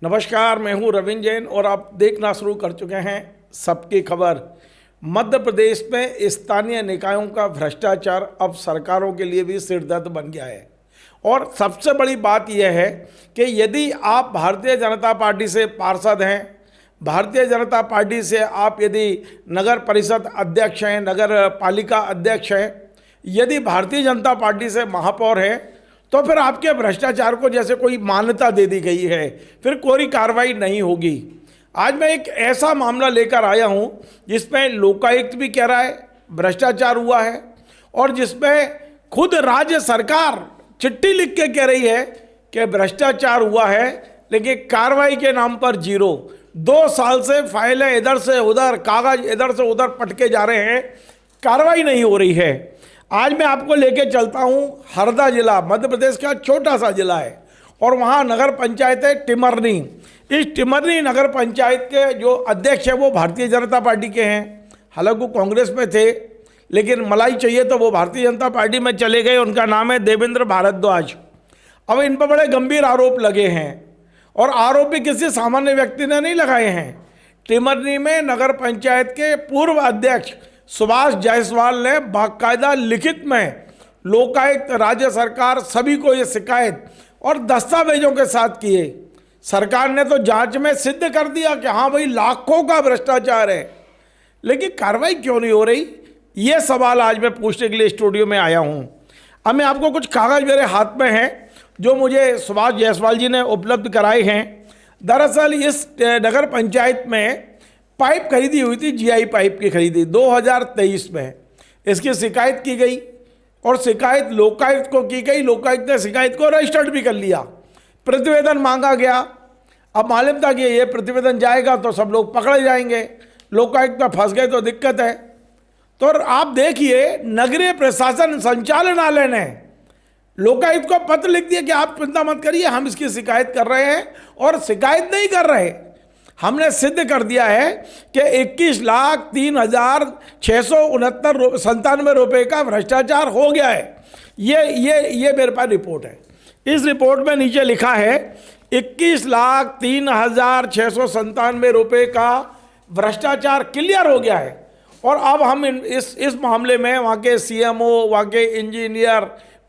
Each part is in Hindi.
नमस्कार, मैं हूं रविंद्र जैन और आप देखना शुरू कर चुके हैं सबकी खबर। मध्य प्रदेश में स्थानीय निकायों का भ्रष्टाचार अब सरकारों के लिए भी सिरदर्द बन गया है। और सबसे बड़ी बात यह है कि यदि आप भारतीय जनता पार्टी से पार्षद हैं, भारतीय जनता पार्टी से आप यदि नगर परिषद अध्यक्ष हैं, नगर पालिका अध्यक्ष हैं, यदि भारतीय जनता पार्टी से महापौर हैं, तो फिर आपके भ्रष्टाचार को जैसे कोई मान्यता दे दी गई है, फिर कोई कार्रवाई नहीं होगी। आज मैं एक ऐसा मामला लेकर आया हूं जिसमें लोकायुक्त भी कह रहा है भ्रष्टाचार हुआ है और जिसमें खुद राज्य सरकार चिट्ठी लिख के कह रही है कि भ्रष्टाचार हुआ है, लेकिन कार्रवाई के नाम पर जीरो। 2 साल से फाइलें इधर से उधर, कागज इधर से उधर पटके जा रहे हैं, कार्रवाई नहीं हो रही है। आज मैं आपको लेके चलता हूं हरदा जिला, मध्य प्रदेश का छोटा सा जिला है और वहां नगर पंचायत है टिमरनी। इस टिमरनी नगर पंचायत के जो अध्यक्ष है वो भारतीय जनता पार्टी के हैं, हालांकि वो कांग्रेस में थे, लेकिन मलाई चाहिए तो वो भारतीय जनता पार्टी में चले गए। उनका नाम है देवेंद्र भारद्वाज। अब इन पर बड़े गंभीर आरोप लगे हैं और आरोप भी किसी सामान्य व्यक्ति ने नहीं लगाए हैं। टिमरनी में नगर पंचायत के पूर्व अध्यक्ष सुभाष जायसवाल ने बाकायदा लिखित में लोकायुक्त, राज्य सरकार सभी को ये शिकायत और दस्तावेजों के साथ किए। सरकार ने तो जांच में सिद्ध कर दिया कि हाँ भाई लाखों का भ्रष्टाचार है, लेकिन कार्रवाई क्यों नहीं हो रही, ये सवाल आज मैं पूछने के लिए स्टूडियो में आया हूँ। अब मैं आपको कुछ कागज मेरे हाथ में हैं जो मुझे सुभाष जायसवाल जी ने उपलब्ध कराए हैं। दरअसल इस नगर पंचायत में पाइप खरीदी हुई थी, जीआई पाइप की खरीदी 2023 में। इसकी शिकायत की गई और शिकायत लोकायुक्त को की गई। लोकायुक्त ने शिकायत को रजिस्टर्ड भी कर लिया। प्रतिवेदन मांगा गया। अब मालूम था कि ये प्रतिवेदन जाएगा तो सब लोग पकड़े जाएंगे, लोकायुक्त में फंस गए तो दिक्कत है। तो आप देखिए, नगरीय प्रशासन संचालनालय ने लोकायुक्त को पत्र लिख दिया कि आप चिंता मत करिए, हम इसकी शिकायत कर रहे हैं और शिकायत नहीं कर रहे, हमने सिद्ध कर दिया है कि 21,03,697 रुपये का भ्रष्टाचार हो गया है। ये मेरे पास रिपोर्ट है। इस रिपोर्ट में नीचे लिखा है 21,03,697 रुपये का भ्रष्टाचार क्लियर हो गया है। और अब हम इस मामले में वहाँ के सीएमओ, वहाँ के इंजीनियर,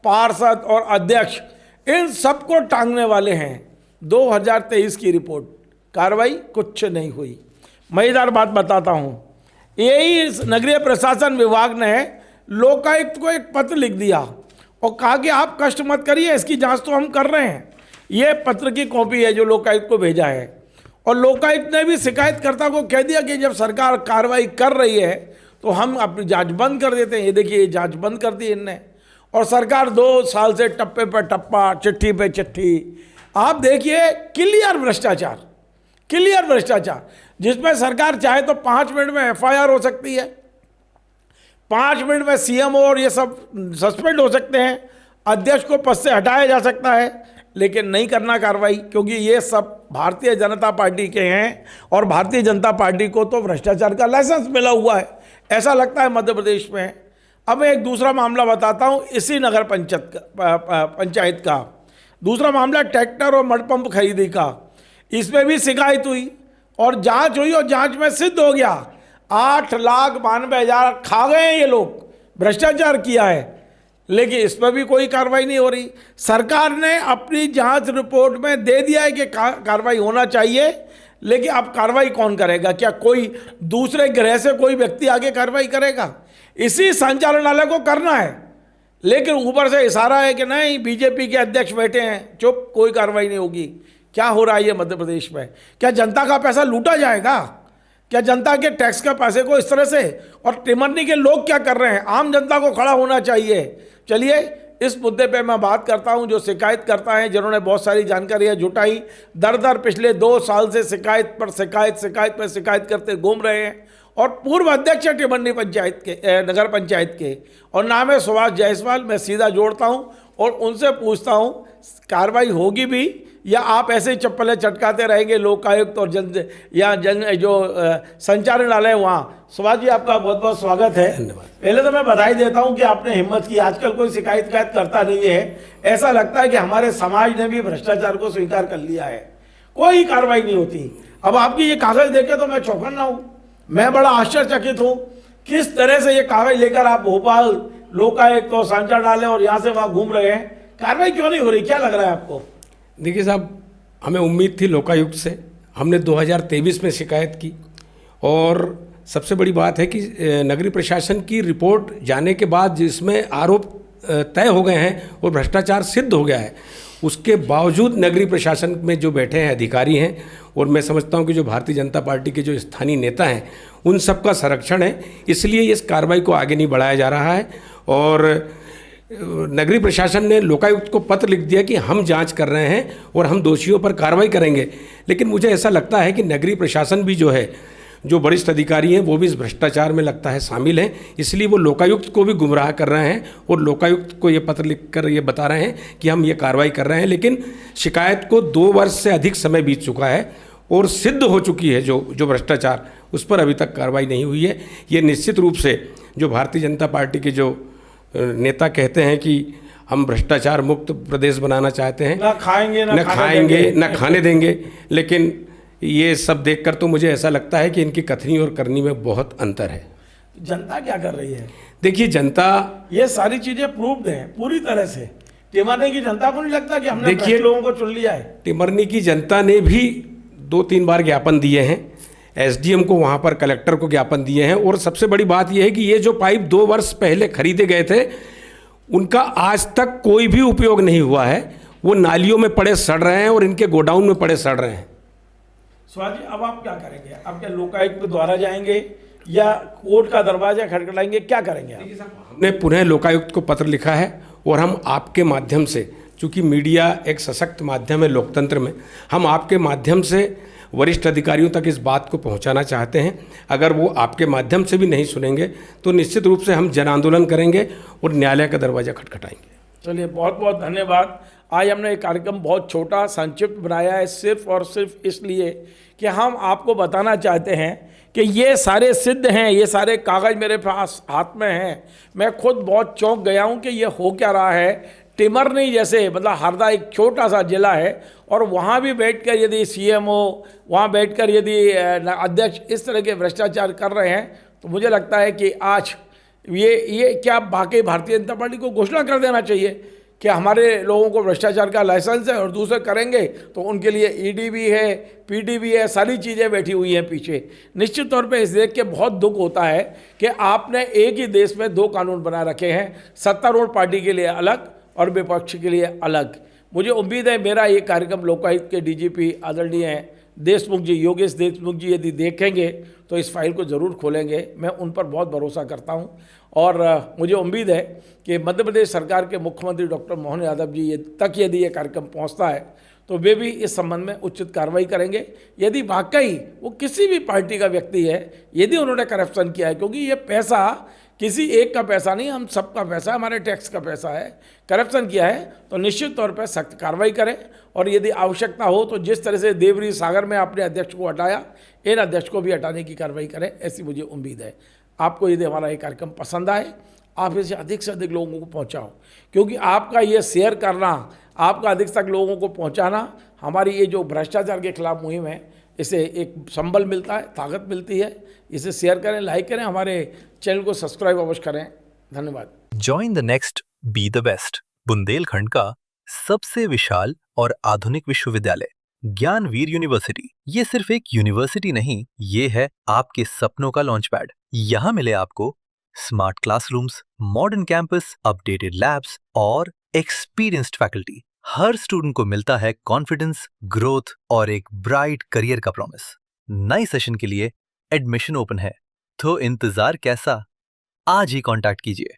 पार्षद और अध्यक्ष, इन सबको टांगने वाले हैं। 2023 की रिपोर्ट, कार्रवाई कुछ नहीं हुई। मज़ेदार बात बताता हूँ, यही नगरीय प्रशासन विभाग ने लोकायुक्त को एक पत्र लिख दिया और कहा कि आप कष्ट मत करिए, इसकी जांच तो हम कर रहे हैं। ये पत्र की कॉपी है जो लोकायुक्त को भेजा है। और लोकायुक्त ने भी शिकायतकर्ता को कह दिया कि जब सरकार कार्रवाई कर रही है तो हम अपनी जांच बंद कर देते हैं। ये देखिए, ये जांच बंद कर दी इनने और सरकार 2 साल से टप्पे पर टप्पा, चिट्ठी पे चिट्ठी। आप देखिए, क्लियर भ्रष्टाचार, क्लियर भ्रष्टाचार, जिसमें सरकार चाहे तो 5 मिनट में एफआईआर हो सकती है, 5 मिनट में सीएमओ और ये सब सस्पेंड हो सकते हैं, अध्यक्ष को पद से हटाया जा सकता है, लेकिन नहीं करना कार्रवाई, क्योंकि ये सब भारतीय जनता पार्टी के हैं और भारतीय जनता पार्टी को तो भ्रष्टाचार का लाइसेंस मिला हुआ है, ऐसा लगता है मध्य प्रदेश में। अब मैं एक दूसरा मामला बताता हूँ इसी नगर पंचायत का। दूसरा मामला ट्रैक्टर और मड पंप खरीदी का। इसमें भी शिकायत हुई और जांच हुई और जांच में सिद्ध हो गया 8,92,000 खा गए ये लोग, भ्रष्टाचार किया है, लेकिन इस पर भी कोई कार्रवाई नहीं हो रही। सरकार ने अपनी जांच रिपोर्ट में दे दिया है कि कार्रवाई होना चाहिए, लेकिन अब कार्रवाई कौन करेगा? क्या कोई दूसरे ग्रह से कोई व्यक्ति आगे कार्रवाई करेगा? इसी संचालनालय को करना है, लेकिन ऊपर से इशारा है कि नहीं, बीजेपी के अध्यक्ष बैठे हैं, चुप, कोई कार्रवाई नहीं होगी। क्या हो रहा है ये मध्य प्रदेश में? क्या जनता का पैसा लूटा जाएगा? क्या जनता के टैक्स के पैसे को इस तरह से? और टिमरनी के लोग क्या कर रहे हैं? आम जनता को खड़ा होना चाहिए। चलिए, इस मुद्दे पे मैं बात करता हूं जो शिकायत करता है, जिन्होंने बहुत सारी जानकारियां जुटाई, दर पिछले 2 साल से शिकायत पर शिकायत करते घूम रहे हैं और पूर्व अध्यक्ष है टिमरनी पंचायत के, नगर पंचायत के, और नाम है सुभाष जायसवाल। मैं सीधा जोड़ता हूं और उनसे पूछता हूं, कार्रवाई होगी भी या आप ऐसे ही चप्पलें चटकाते रहेंगे लोकायुक्त और जो संचालनालय वहाँ? सुभाष जी, आपका बहुत बहुत स्वागत है। पहले तो मैं बधाई देता हूँ कि आपने हिम्मत की। आजकल कोई शिकायत करता नहीं है, ऐसा लगता है कि हमारे समाज ने भी भ्रष्टाचार को स्वीकार कर लिया है। कोई कार्रवाई नहीं होती। अब आपकी ये कागज देखे तो मैं चौंकन्ना हूं, मैं बड़ा आश्चर्यचकित हूं, किस तरह से ये कागज लेकर आप भोपाल लोकायुक्त को सांचा डाले और यहां से वहां घूम रहे हैं, कार्रवाई क्यों नहीं हो रही, क्या लग रहा है आपको? देखिए साहब, हमें उम्मीद थी लोकायुक्त से, हमने 2023 में शिकायत की और सबसे बड़ी बात है कि नगरीय प्रशासन की रिपोर्ट जाने के बाद जिसमें आरोप तय हो गए हैं और भ्रष्टाचार सिद्ध हो गया है, उसके बावजूद नगरीय प्रशासन में जो बैठे हैं अधिकारी हैं, और मैं समझता हूं कि जो भारतीय जनता पार्टी के जो स्थानीय नेता हैं उन सब का संरक्षण है, इसलिए इस कार्रवाई को आगे नहीं बढ़ाया जा रहा है। और नगरीय प्रशासन ने लोकायुक्त को पत्र लिख दिया कि हम जांच कर रहे हैं और हम दोषियों पर कार्रवाई करेंगे, लेकिन मुझे ऐसा लगता है कि नगरीय प्रशासन भी जो है, जो वरिष्ठ अधिकारी हैं वो भी इस भ्रष्टाचार में लगता है शामिल हैं, इसलिए वो लोकायुक्त को भी गुमराह कर रहे हैं और लोकायुक्त को ये पत्र लिखकर ये बता रहे हैं कि हम ये कार्रवाई कर रहे हैं। लेकिन शिकायत को 2 वर्ष से अधिक समय बीत चुका है और सिद्ध हो चुकी है जो भ्रष्टाचार, उस पर अभी तक कार्रवाई नहीं हुई है। ये निश्चित रूप से जो भारतीय जनता पार्टी के जो नेता कहते हैं कि हम भ्रष्टाचार मुक्त प्रदेश बनाना चाहते हैं, ना खाएंगे ना खाने देंगे, लेकिन ये सब देखकर तो मुझे ऐसा लगता है कि इनकी कथनी और करनी में बहुत अंतर है। जनता क्या कर रही है? देखिए, जनता ये सारी चीजें प्रूव्ड हैं पूरी तरह से। टिमरनी की जनता को नहीं लगता कि हमने भ्रष्ट लोगों को चुन लिया है? टिमरनी की जनता ने भी 2-3 बार ज्ञापन दिए हैं, एसडीएम को, वहाँ पर कलेक्टर को ज्ञापन दिए हैं, और सबसे बड़ी बात यह है कि ये जो पाइप 2 वर्ष पहले खरीदे गए थे उनका आज तक कोई भी उपयोग नहीं हुआ है। वो नालियों में पड़े सड़ रहे हैं और इनके गोडाउन में पड़े सड़ रहे हैं। स्वाति जी, अब आप क्या करेंगे? आप क्या लोकायुक्त द्वारा जाएंगे या कोर्ट का दरवाजा खटखटाएंगे, क्या करेंगे आप? हमने पुनः लोकायुक्त को पत्र लिखा है और हम आपके माध्यम से, चूंकि मीडिया एक सशक्त माध्यम है लोकतंत्र में, हम आपके माध्यम से वरिष्ठ अधिकारियों तक इस बात को पहुंचाना चाहते हैं। अगर वो आपके माध्यम से भी नहीं सुनेंगे तो निश्चित रूप से हम जन आंदोलन करेंगे और न्यायालय का दरवाजा खटखटाएंगे। चलिए, बहुत बहुत धन्यवाद। आज हमने ये कार्यक्रम बहुत छोटा संक्षिप्त बनाया है, सिर्फ और सिर्फ इसलिए कि हम आपको बताना चाहते हैं कि ये सारे सिद्ध हैं, ये सारे कागज़ मेरे पास हाथ में हैं। मैं खुद बहुत चौंक गया हूँ कि ये हो क्या रहा है। टिमरनी जैसे, मतलब हरदा एक छोटा सा जिला है और वहाँ भी बैठकर यदि सीएमओ, वहाँ बैठकर यदि अध्यक्ष इस तरह के भ्रष्टाचार कर रहे हैं, तो मुझे लगता है कि आज ये क्या वाकई भारतीय जनता पार्टी को घोषणा कर देना चाहिए कि हमारे लोगों को भ्रष्टाचार का लाइसेंस है और दूसरे करेंगे तो उनके लिए ईडी भी है, पीडी भी है, सारी चीज़ें बैठी हुई हैं पीछे। निश्चित तौर पे इस देख के बहुत दुख होता है कि आपने एक ही देश में 2 कानून बना रखे हैं, सत्तारूढ़ पार्टी के लिए अलग और विपक्ष के लिए अलग। मुझे उम्मीद है मेरा ये कार्यक्रम लोकायुक्त के डीजीपी आदरणीय देशमुख जी, योगेश देशमुख जी यदि देखेंगे तो इस फाइल को ज़रूर खोलेंगे। मैं उन पर बहुत भरोसा करता हूं और मुझे उम्मीद है कि मध्य प्रदेश सरकार के मुख्यमंत्री डॉक्टर मोहन यादव जी तक यदि ये कार्यक्रम पहुंचता है तो वे भी इस संबंध में उचित कार्रवाई करेंगे। यदि वाकई वो किसी भी पार्टी का व्यक्ति है, यदि उन्होंने करप्शन किया है, क्योंकि ये पैसा किसी एक का पैसा नहीं, हम सबका पैसा, हमारे टैक्स का पैसा है, करप्शन किया है, तो निश्चित तौर पर सख्त कार्रवाई करें। और यदि आवश्यकता हो तो जिस तरह से देवरी सागर में अपने अध्यक्ष को हटाया, इन अध्यक्ष को भी हटाने की कार्रवाई करें, ऐसी मुझे उम्मीद है। आपको यदि हमारा ये कार्यक्रम पसंद आए, आप इसे अधिक से अधिक लोगों को पहुंचाओ, क्योंकि आपका ये शेयर करना, आपका अधिक तक लोगों को पहुंचाना, हमारी ये जो भ्रष्टाचार के खिलाफ मुहिम है, इसे एक संबल मिलता है, ताकत मिलती है। इसे शेयर करें, लाइक करें, हमारे चैनल को सब्सक्राइब अवश्य करें। धन्यवाद। Join the next be the best, Bundelkhand का सबसे विशाल और आधुनिक विश्वविद्यालय ज्ञानवीर यूनिवर्सिटी। ये सिर्फ एक यूनिवर्सिटी नहीं, ये है आपके सपनों का लॉन्च पैड। यहाँ मिले आपको smart classrooms, modern campus, updated labs और एक्सपीरियंस्ड फैकल्टी। हर स्टूडेंट को मिलता है कॉन्फिडेंस, ग्रोथ और एक ब्राइट करियर का प्रॉमिस। नए सेशन के लिए एडमिशन ओपन है, तो इंतजार कैसा? आज ही कांटेक्ट कीजिए।